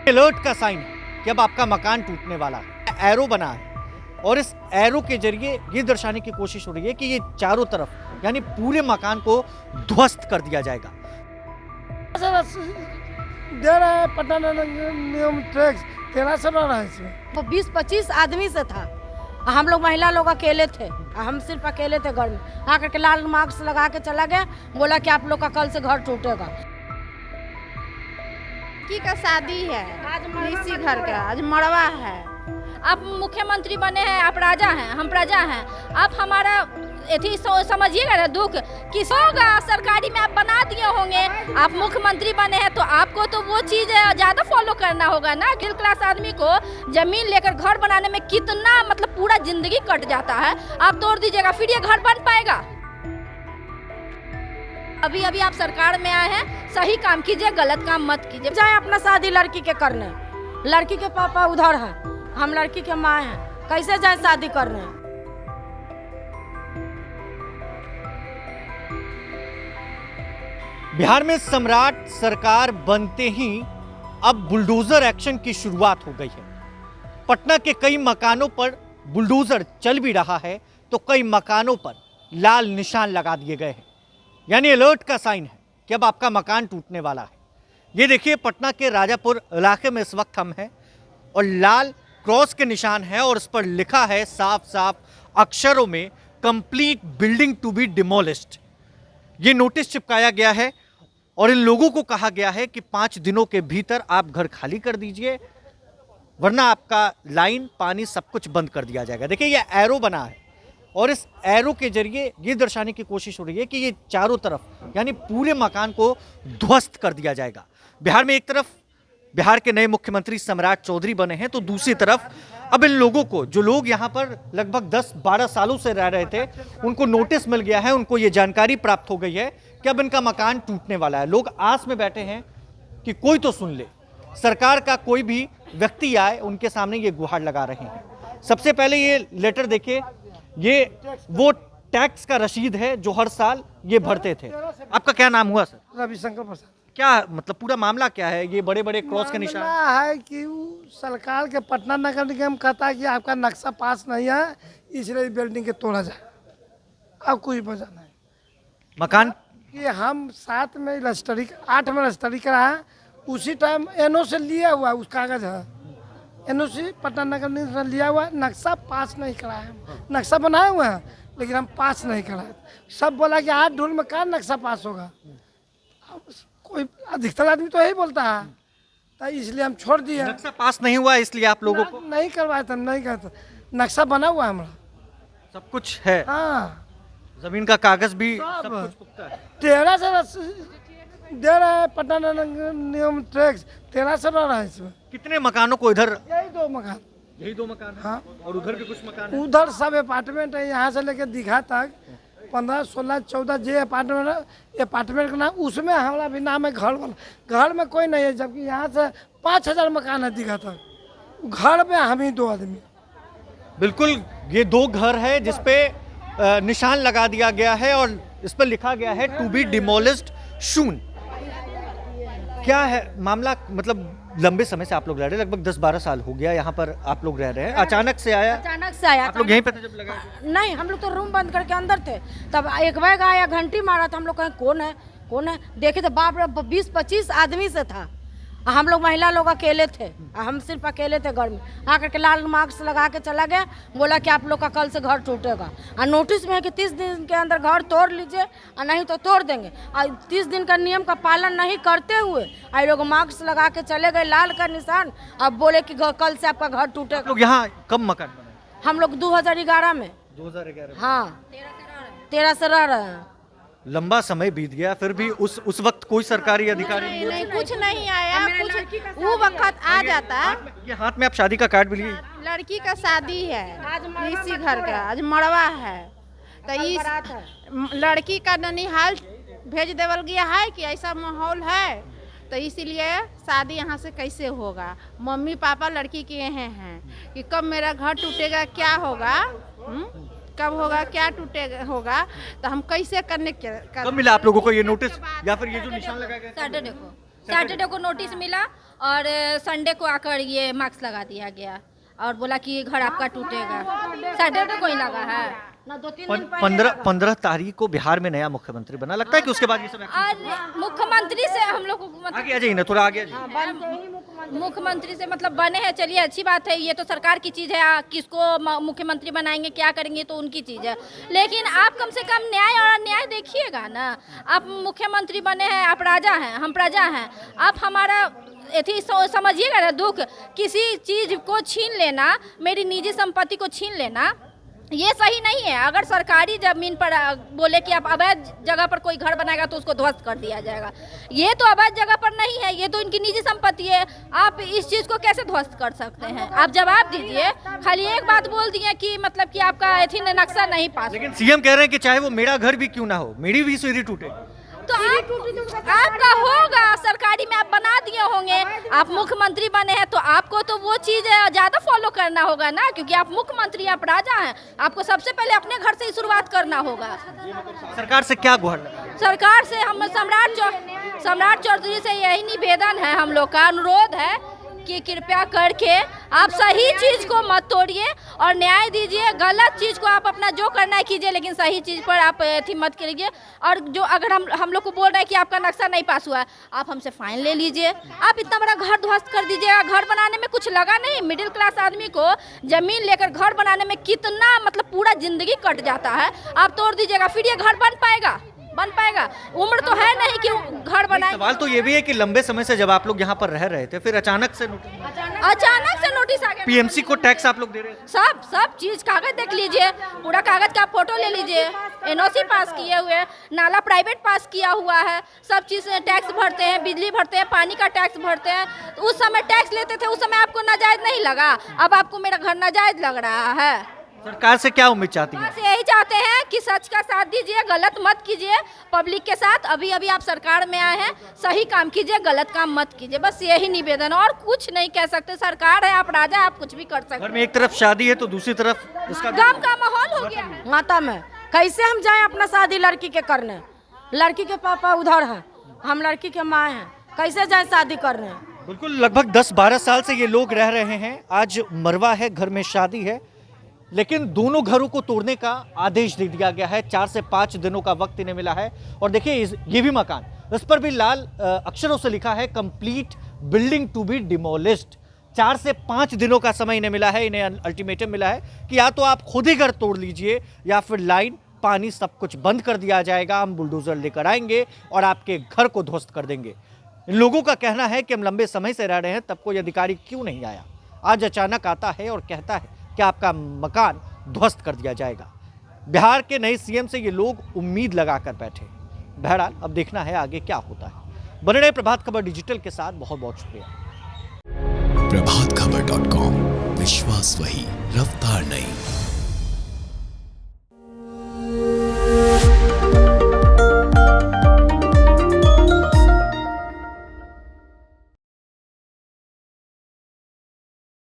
Alert का sign है कि अब आपका मकान टूटने वाला है। एरो बना है और इस एरो के जरिए ये दर्शाने की कोशिश हो रही है कि ये चारों तरफ यानी पूरे मकान को ध्वस्त कर दिया जाएगा। दे रहे हैं पटना निगम टैक्स 1300 रह रहा है इसमें। वो 20-25 आदमी से था, हम लोग महिला लोग अकेले थे, हम सिर्फ अकेले थे घर में। आकर के लाल मास्क लगा के चला गया, बोला कि आप लोग का कल से घर टूटेगा। लड़की का शादी है इसी घर का, आज मड़वा है। आप मुख्यमंत्री बने हैं, आप राजा हैं, हम प्रजा हैं। आप हमारा एथी समझिएगा ना दुख किस होगा। सरकारी में आप बना दिए होंगे, आप मुख्यमंत्री बने हैं तो आपको तो वो चीज़ ज़्यादा फॉलो करना होगा ना। मिडिल क्लास आदमी को जमीन लेकर घर बनाने में कितना मतलब पूरा जिंदगी कट जाता है, आप तोड़ दीजिएगा फिर ये घर बन पाएगा। अभी अभी आप सरकार में आए हैं, सही काम कीजिए, गलत काम मत कीजिए। जाए अपना शादी लड़की के करने, लड़की के पापा उधर हैं, हम लड़की के माँ हैं, कैसे जाए शादी करने। बिहार में सम्राट सरकार बनते ही अब बुलडोजर एक्शन की शुरुआत हो गई है। पटना के कई मकानों पर बुलडोजर चल भी रहा है तो कई मकानों पर लाल निशान लगा दिए गए हैं, यानी अलर्ट का साइन है कि अब आपका मकान टूटने वाला है। ये देखिए पटना के राजापुर इलाके में इस वक्त हम हैं और लाल क्रॉस के निशान है और उस पर लिखा है साफ साफ अक्षरों में complete building to be demolished. ये नोटिस चिपकाया गया है और इन लोगों को कहा गया है कि 5 दिनों के भीतर आप घर खाली कर दीजिए, वरना आपका लाइन पानी सब कुछ बंद कर दिया जाएगा। देखिए ये एरो बना है और इस एरो के जरिए ये दर्शाने की कोशिश हो रही है कि ये चारों तरफ यानी पूरे मकान को ध्वस्त कर दिया जाएगा। बिहार में एक तरफ बिहार के नए मुख्यमंत्री सम्राट चौधरी बने हैं तो दूसरी तरफ अब इन लोगों को, जो लोग यहाँ पर लगभग 10-12 सालों से रह रहे थे, उनको नोटिस मिल गया है, उनको ये जानकारी प्राप्त हो गई है कि अब इनका मकान टूटने वाला है। लोग आस में बैठे हैं कि कोई तो सुन ले, सरकार का कोई भी व्यक्ति आए, उनके सामने ये गुहार लगा रहे हैं। सबसे पहले ये लेटर देखिए, ये वो टैक्स का रसीद है जो हर साल ये भरते थे। आपका क्या नाम हुआ सर? रविशंकर प्रसाद। क्या मतलब पूरा मामला क्या है? ये बड़े बड़े क्रॉस के निशान है कि सरकार के पटना नगर निगम कहता है कि आपका नक्शा पास नहीं है, इसलिए बिल्डिंग के तोड़ा जाए। अब कोई वजह नहीं। मकान कि हम 7 में रजिस्ट्री 8 में रजिस्ट्री करा है, उसी टाइम एनओ से लिया हुआ है, उस कागज है एनओ से पटना नगर निगम से लिया हुआ है, नक्शा पास नहीं कराया है। नक्शा बनाए हुए हैं लेकिन हम पास नहीं कराए। सब बोला कि 8 ढूल में कहाँ नक्शा पास होगा। कोई अधिकतर आदमी तो यही बोलता है, तो इसलिए हम छोड़ दिए। नक्शा पास नहीं हुआ इसलिए आप लोगों को नहीं करवाए थे, नहीं करते। नक्शा बना हुआ है हमारा, सब कुछ है। हाँ जमीन का कागज भी सब कुछ पुख्ता है। 1300 दे रहे हैं पटना निगम टैक्स 1300 रह रहा है इसमें। कितने मकानों को इधर? यही 2 मकान। यही 2 मकान है। हाँ, और उधर भी कुछ मकान है। उधर सब अपार्टमेंट है, यहाँ से लेके दीघा तक 15, 16, 14 जे अपार्टमेंट का नाम, उसमें हमारा भी नाम है घर वाला। घर में कोई नहीं है, जबकि यहाँ से 5000 मकान है दीघा तक। घर में हम ही 2 आदमी। बिल्कुल, ये 2 घर है जिसपे निशान लगा दिया गया है और इस पर लिखा गया है टू बी डिमोलिश्ड सून। क्या है मामला? मतलब लंबे समय से आप लोग रह रहे हैं, लगभग 10-12 साल हो गया यहाँ पर आप लोग रह रहे हैं। अचानक से आया? अचानक से आया। आप लोग यहीं पे थे जब लगा? नहीं, हम लोग तो रूम बंद करके अंदर थे, तब एक बैग आया, घंटी मारा, तो हम लोग कहें कौन है कौन है, देखे तो बाप रे 20-25 आदमी से था, हम लोग महिला लोग अकेले थे, हम सिर्फ अकेले थे घर में। आकर के लाल मास्क लगा के चला गया, बोला कि आप लोग का कल से घर टूटेगा। और नोटिस में है कि 30 दिन के अंदर घर तोड़ लीजिए और नहीं तो तोड़ देंगे। और 30 दिन का नियम का पालन नहीं करते हुए ये लोग मास्क लगा के चले गए, लाल का निशान, अब बोले कि कल से आपका घर टूटेगा। लोग यहाँ कब मकान बनाए? हम लोग 2011 में। 2011 हाँ, 13 से रह रहे हैं। लंबा समय बीत गया, फिर भी उस वक्त कोई सरकारी अधिकारी नहीं कुछ नहीं आया, कुछ वो वक्त आ जाता। ये हाथ में आप शादी का कार्ड भी लिए? लड़की का शादी है इसी घर का, आज मड़वा है, तो इस लड़की का ननिहाल भेज देवल गया है कि ऐसा माहौल है, तो इसीलिए शादी यहाँ से कैसे होगा। मम्मी पापा लड़की के यहाँ हैं कि कब मेरा घर टूटेगा, क्या होगा, कब होगा, क्या टूटेगा होगा, तो हम कैसे करने कब मिला आप लोगों को ये नोटिस या फिर ये जो निशान लगाया गया? सैटरडे को नोटिस मिला और संडे को आकर ये मास्क लगा दिया गया और बोला कि घर आपका टूटेगा। सैटरडे को ही लगा है ना 2-3 दिन पहले 15 तारीख को बिहार में नया मुख्यमंत्री बना, लगता है कि उसके बाद ये सब और मुख्यमंत्री से हम लोग को मतलब आगे आ जाइए ना, थोड़ा आगे आ जाइए। मुख्यमंत्री से मतलब बने हैं, चलिए अच्छी बात है, ये तो सरकार की चीज़ है, किसको मुख्यमंत्री बनाएंगे क्या करेंगे तो उनकी चीज़ है, लेकिन आप कम से कम न्याय और अन्याय देखिएगा ना। आप मुख्यमंत्री बने हैं, आप राजा हैं, हम प्रजा हैं, आप हमारा एथी समझिएगा ना दुख, किसी चीज़ को छीन लेना, मेरी निजी संपत्ति को छीन लेना ये सही नहीं है। अगर सरकारी जमीन पर बोले कि आप अवैध जगह पर कोई घर बनाएगा तो उसको ध्वस्त कर दिया जाएगा, ये तो अवैध जगह पर नहीं है, ये तो इनकी निजी संपत्ति है, आप इस चीज़ को कैसे ध्वस्त कर सकते हैं? आप जवाब दीजिए। खाली एक बात बोल दिए कि मतलब कि आपका एथी नक्शा नहीं पास, लेकिन सीएम कह रहे हैं कि चाहे वो मेरा घर भी क्यों ना हो, मेरी भी सीढ़ी टूटे तो आपका होगा, सरकारी में आप बना दिए होंगे, आप मुख्यमंत्री बने हैं तो आपको तो वो चीज़ ज़्यादा फॉलो करना होगा ना, क्योंकि आप मुख्यमंत्री, आप राजा हैं, आपको सबसे पहले अपने घर से ही शुरुआत करना होगा। सरकार से क्या गुहार? सरकार से हम सम्राट चौधरी से यही निवेदन है, हम लोग का अनुरोध है कि कृपया करके आप सही चीज़ को मत तोड़िए और न्याय दीजिए। गलत चीज़ को आप अपना जो करना है कीजिए, लेकिन सही चीज़ पर आप एथी मत करिए। और जो अगर हम लोग को बोल रहे हैं कि आपका नक्शा नहीं पास हुआ है, आप हमसे फाइन ले लीजिए। आप इतना बड़ा घर ध्वस्त कर दीजिएगा, घर बनाने में कुछ लगा नहीं। मिडिल क्लास आदमी को ज़मीन लेकर घर बनाने में कितना मतलब पूरा ज़िंदगी कट जाता है, आप तोड़ दीजिएगा, फिर ये घर बन पाएगा? उम्र तो है नहीं कि घर बनाए। सवाल तो ये भी है कि लंबे समय से जब आप लोग यहाँ पर रह रहे थे, फिर अचानक से नोटिस आ गया। पीएमसी को टैक्स आप लोग दे रहे हैं? सब चीज कागज देख लीजिए, पूरा कागज का फोटो ले लीजिए, एनओसी पास किए हुए, नाला प्राइवेट पास किया हुआ है, सब चीज टैक्स भरते हैं, बिजली भरते हैं, पानी का टैक्स भरते हैं। तो उस समय टैक्स लेते थे, उस समय आपको नाजायज नहीं लगा, अब आपको मेरा घर नाजायज लग रहा है। सरकार से क्या उम्मीद चाहती हैं? बस यही चाहते हैं कि सच का साथ दीजिए, गलत मत कीजिए पब्लिक के साथ। अभी आप सरकार में आए हैं, सही काम कीजिए, गलत काम मत कीजिए, बस यही निवेदन, और कुछ नहीं कह सकते। सरकार है, आप राजा, आप कुछ भी कर सकते हैं। घर में एक तरफ शादी है तो दूसरी तरफ इसका गम का माहौल हो गया है। माता में कैसे हम जाएं अपना शादी लड़की के करने? लड़की के पापा उधर हैं, हम लड़की के माँ हैं, कैसे जाएं शादी करने? बिल्कुल, लगभग 10-12 साल से ये लोग रह रहे हैं। आज मरवा है, घर में शादी है, लेकिन दोनों घरों को तोड़ने का आदेश दे दिया गया है। 4 से 5 दिनों का वक्त इन्हें मिला है। और देखिए ये भी मकान, इस पर भी लाल अक्षरों से लिखा है complete building to be demolished. 4 से 5 दिनों का समय इन्हें मिला है। इन्हें अल्टीमेटम मिला है कि या तो आप खुद ही घर तोड़ लीजिए या फिर लाइन, पानी सब कुछ बंद कर दिया जाएगा, हम बुलडोजर लेकर आएंगे और आपके घर को ध्वस्त कर देंगे। इन लोगों का कहना है कि हम लंबे समय से रह रहे हैं, तब कोई अधिकारी क्यों नहीं आया, आज अचानक आता है और कहता है कि आपका मकान ध्वस्त कर दिया जाएगा। बिहार के नए सीएम से ये लोग उम्मीद लगाकर बैठे। बहरहाल अब देखना है आगे क्या होता है। बने रहे प्रभात खबर डिजिटल के साथ, बहुत बहुत शुक्रिया। प्रभातखबर.com, विश्वास वही, रफ्तार नहीं।